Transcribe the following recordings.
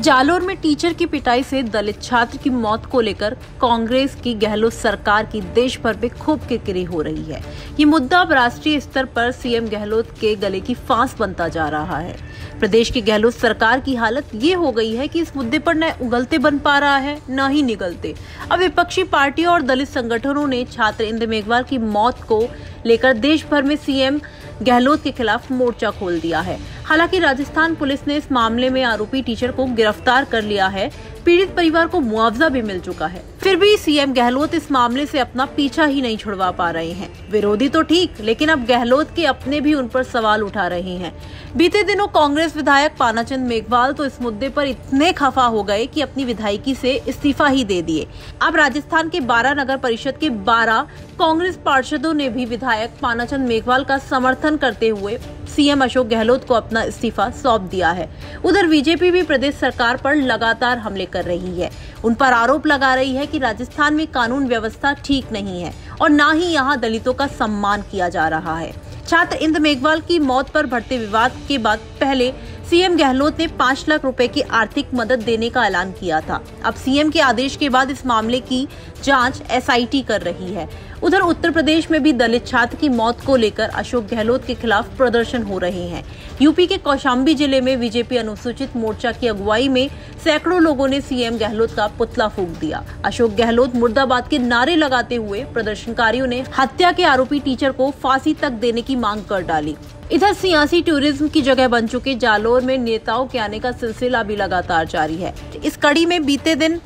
जालोर में टीचर की पिटाई से दलित छात्र की मौत को लेकर कांग्रेस की गहलोत सरकार की देश भर में खूब किरकिरी हो रही है। ये मुद्दा अब राष्ट्रीय स्तर पर सीएम गहलोत के गले की फांस बनता जा रहा है। प्रदेश की गहलोत सरकार की हालत ये हो गई है कि इस मुद्दे पर न उगलते बन पा रहा है न ही निगलते। अब विपक्षी पार्टियों और दलित संगठनों ने छात्र इंद्र मेघवाल की मौत को लेकर देश भर में सीएम गहलोत के खिलाफ मोर्चा खोल दिया है। हालांकि राजस्थान पुलिस ने इस मामले में आरोपी टीचर को गिरफ्तार कर लिया है। पीड़ित परिवार को मुआवजा भी मिल चुका है। फिर भी सीएम गहलोत इस मामले से अपना पीछा ही नहीं छुड़वा पा रहे हैं। विरोधी तो ठीक, लेकिन अब गहलोत के अपने भी उन पर सवाल उठा रहे हैं। बीते दिनों कांग्रेस विधायक पानाचंद मेघवाल तो इस मुद्दे पर इतने खफा हो गए कि अपनी विधायकी से इस्तीफा ही दे दिए। अब राजस्थान के 12 नगर परिषद के 12 कांग्रेस पार्षदों ने भी विधायक पानाचंद मेघवाल का समर्थन करते हुए सीएम अशोक गहलोत को अपना इस्तीफा सौंप दिया है। उधर बीजेपी भी प्रदेश सरकार पर लगातार हमले कर रही है। उन पर आरोप लगा रही है कि राजस्थान में कानून व्यवस्था ठीक नहीं है और न ही यहाँ दलितों का सम्मान किया जा रहा है। छात्र इंद्र मेघवाल की मौत पर बढ़ते विवाद के बाद पहले सीएम गहलोत ने 5 लाख रुपए की आर्थिक मदद देने का ऐलान किया था। अब सीएम के आदेश के बाद इस मामले की जांच एसआईटी कर रही है। उधर उत्तर प्रदेश में भी दलित छात्र की मौत को लेकर अशोक गहलोत के खिलाफ प्रदर्शन हो रहे हैं। यूपी के कौशाम्बी जिले में बीजेपी अनुसूचित मोर्चा की अगुवाई में सैकड़ों लोगों ने सीएम गहलोत का पुतला फूंक दिया। अशोक गहलोत मुर्दाबाद के नारे लगाते हुए प्रदर्शनकारियों ने हत्या के आरोपी टीचर को फांसी तक देने की मांग कर डाली। इधर सियासी टूरिज्म की जगह बन चुके जालोर में नेताओं के आने का सिलसिला भी लगातार जारी है। इस कड़ी में बीते दिन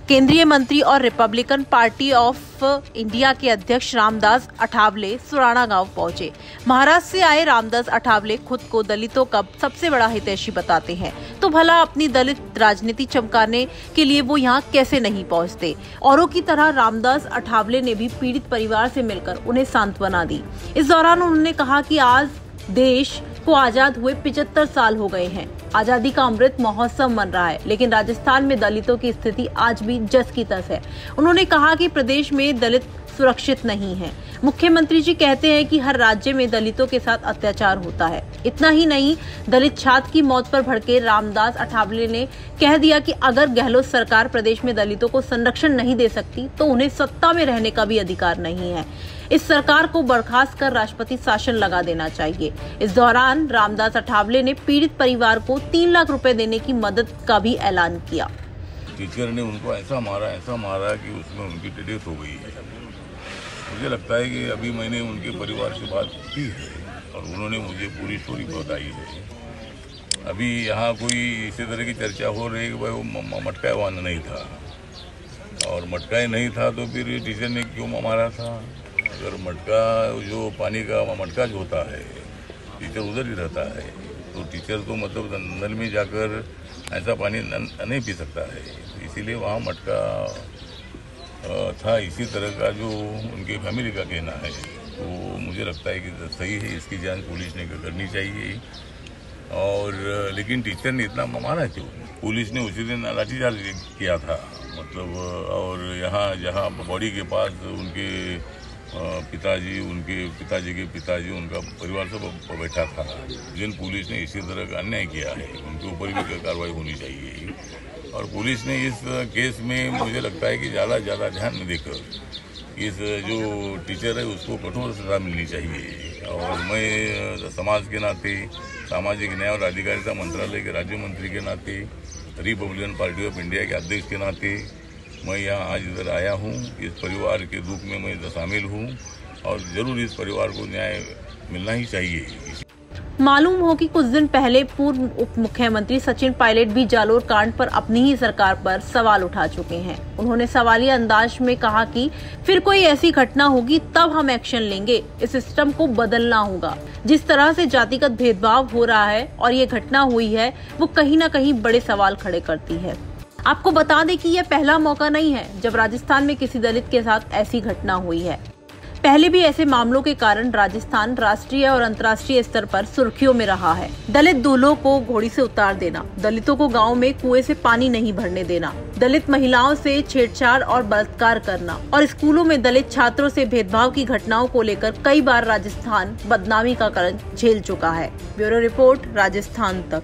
केंद्रीय मंत्री और रिपब्लिकन पार्टी ऑफ इंडिया के अध्यक्ष रामदास अठावले सुराणा गांव पहुंचे। महाराष्ट्र से आए रामदास अठावले खुद को दलितों का सबसे बड़ा हितैषी बताते हैं, तो भला अपनी दलित राजनीति चमकाने के लिए वो यहाँ कैसे नहीं पहुँचते। औरों की तरह रामदास अठावले ने भी पीड़ित परिवार से मिलकर उन्हें सांत्वना दी। इस दौरान उन्होंने कहा कि आज देश को आजाद हुए 75 साल हो गए हैं। आजादी का अमृत महोत्सव मन रहा है, लेकिन राजस्थान में दलितों की स्थिति आज भी जस की तस है। उन्होंने कहा कि प्रदेश में दलित सुरक्षित नहीं है। मुख्यमंत्री जी कहते हैं कि हर राज्य में दलितों के साथ अत्याचार होता है। इतना ही नहीं, दलित छात्र की मौत पर भड़के रामदास अठावले ने कह दिया कि अगर गहलोत सरकार प्रदेश में दलितों को संरक्षण नहीं दे सकती तो उन्हें सत्ता में रहने का भी अधिकार नहीं है। इस सरकार को बर्खास्त कर राष्ट्रपति शासन लगा देना चाहिए। इस दौरान रामदास अठावले ने पीड़ित परिवार को 3 लाख रुपए देने की मदद का भी ऐलान किया। टीचर ने उनको ऐसा मारा कि उसमें उनकी डेथ हो गई है। मुझे लगता है कि अभी मैंने उनके परिवार से बात की है और उन्होंने मुझे पूरी स्टोरी बताई है। अभी यहाँ कोई इसी तरह की चर्चा हो रही है कि भाई वो मटका वाना नहीं था, और मटका नहीं था तो फिर टीचर ने क्यों मारा था। अगर मटका जो पानी का मटका जो होता है, टीचर उधर ही रहता है, तो टीचर तो मतलब नल में जाकर ऐसा पानी नहीं पी सकता है। इसीलिए वहाँ मटका था। इसी तरह का जो उनके फैमिली का कहना है, तो मुझे लगता है कि सही है। इसकी जांच पुलिस ने करनी चाहिए। और लेकिन टीचर ने इतना मारा क्यों? पुलिस ने उसी दिन लाठीचार्ज किया था, मतलब। और यहाँ जहाँ बॉडी के पास उनके पिताजी, उनके पिताजी के पिताजी, उनका परिवार सब बैठा था। जिन पुलिस ने इसी तरह का अन्याय किया है, उनके ऊपर भी कार्रवाई होनी चाहिए। और पुलिस ने इस केस में मुझे लगता है कि ज़्यादा ध्यान में देकर इस जो टीचर है उसको कठोर सजा मिलनी चाहिए। और मैं समाज के नाते, सामाजिक न्याय और अधिकारिता मंत्रालय के राज्य मंत्री के नाते, रिपब्लिकन पार्टी ऑफ इंडिया के अध्यक्ष के नाते मैं यहाँ आज इधर आया हूँ। इस परिवार के दुख में मैं शामिल हूँ और जरूर इस परिवार को न्याय मिलना ही चाहिए। मालूम हो कि कुछ दिन पहले पूर्व उप मुख्यमंत्री सचिन पायलट भी जालोर कांड पर अपनी ही सरकार पर सवाल उठा चुके हैं। उन्होंने सवालिया अंदाज में कहा कि फिर कोई ऐसी घटना होगी तब हम एक्शन लेंगे। इस सिस्टम को बदलना होगा। जिस तरह से जातिगत भेदभाव हो रहा है और ये घटना हुई है, वो कहीं न कहीं बड़े सवाल खड़े करती है। आपको बता दें कि यह पहला मौका नहीं है जब राजस्थान में किसी दलित के साथ ऐसी घटना हुई है। पहले भी ऐसे मामलों के कारण राजस्थान राष्ट्रीय और अंतर्राष्ट्रीय स्तर पर सुर्खियों में रहा है। दलित दूल्हों को घोड़ी से उतार देना, दलितों को गांव में कुएं से पानी नहीं भरने देना, दलित महिलाओं से छेड़छाड़ और बलात्कार करना और स्कूलों में दलित छात्रों से भेदभाव की घटनाओं को लेकर कई बार राजस्थान बदनामी का कारण झेल चुका है। ब्यूरो रिपोर्ट, राजस्थान तक।